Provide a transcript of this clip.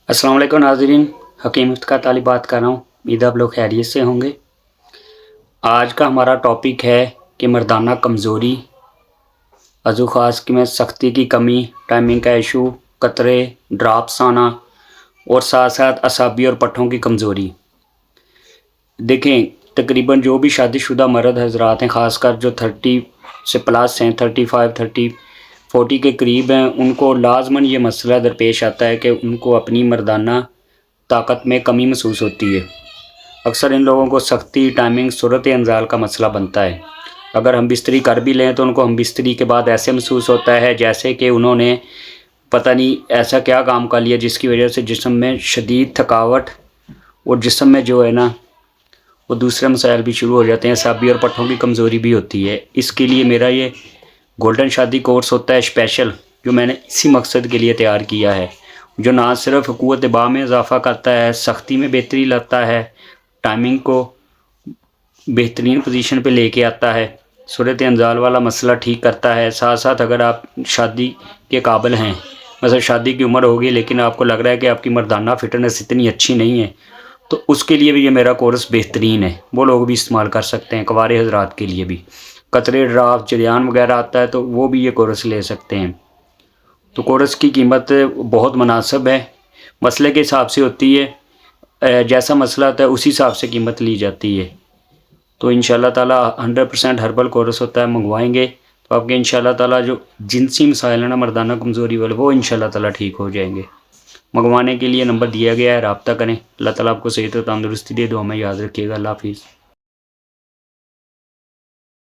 अस्सलाम वालेकुम नाज़रीन, हकीम इफ्तिखार तालिब बात कर रहा हूँ। उम्मीद आप लोग खैरियत से होंगे। आज का हमारा टॉपिक है कि मर्दाना कमज़ोरी, अज़ू ख़ास में सख्ती की कमी, टाइमिंग का इशू, कतरे, ड्राप्स आना और साथ साथ असाबी और पट्ठों की कमज़ोरी। देखें, तकरीबन जो भी शादीशुदा मर्द हज़रात हैं, ख़ासकर जो 30 से प्लस हैं, 35, 40 के करीब हैं, उनको लाजमन ये मसला दरपेश आता है कि उनको अपनी मर्दाना ताकत में कमी महसूस होती है। अक्सर इन लोगों को सख्ती, टाइमिंग, सूरत अंजाल का मसला बनता है। अगर हम बिस्तरी कर भी लें तो उनको हम बिस्तरी के बाद ऐसे महसूस होता है जैसे कि उन्होंने पता नहीं ऐसा क्या काम कर लिया जिसकी वजह से जिस्म में शदीद थकावट और जिस्म में जो है ना वो दूसरे मसाइल भी शुरू हो जाते हैं। असाबी और पट्ठों की कमज़ोरी भी होती है। इसके लिए मेरा ये गोल्डन शादी कोर्स होता है स्पेशल, जो मैंने इसी मकसद के लिए तैयार किया है, जो ना सिर्फ क़ुव्वत बा में इजाफ़ा करता है, सख्ती में बेहतरी लाता है, टाइमिंग को बेहतरीन पोजीशन पे लेके आता है, सूरत अंजाल वाला मसला ठीक करता है। साथ साथ अगर आप शादी के काबिल हैं, मतलब शादी की उम्र होगी लेकिन आपको लग रहा है कि आपकी मर्दाना फिटनेस इतनी अच्छी नहीं है, तो उसके लिए भी ये मेरा कोर्स बेहतरीन है। वो लोग भी इस्तेमाल कर सकते हैं, कुंवारे हज़रात के लिए भी। कतरे, ड्राफ्ट, जरियान वगैरह आता है तो वो भी ये कोर्स ले सकते हैं। तो कोर्स की कीमत बहुत मुनासिब है, मसले के हिसाब से होती है। जैसा मसला होता है उसी हिसाब से कीमत ली जाती है। तो इंशाल्लाह ताला 100% हर्बल कोर्स होता है, मंगवाएंगे तो आपके इंशाल्लाह ताला जो जिनसी मसाइल है ना, मर्दाना कमज़ोरी वाले, वो इंशाल्लाह ताला ठीक हो जाएंगे। मंगवाने के लिए नंबर दिया गया है, रब्ता करें। अल्लाह ताला आपको सेहत और तंदुरुस्ती दे। दुआ में याद रखिएगा। अल्लाह हाफिज़।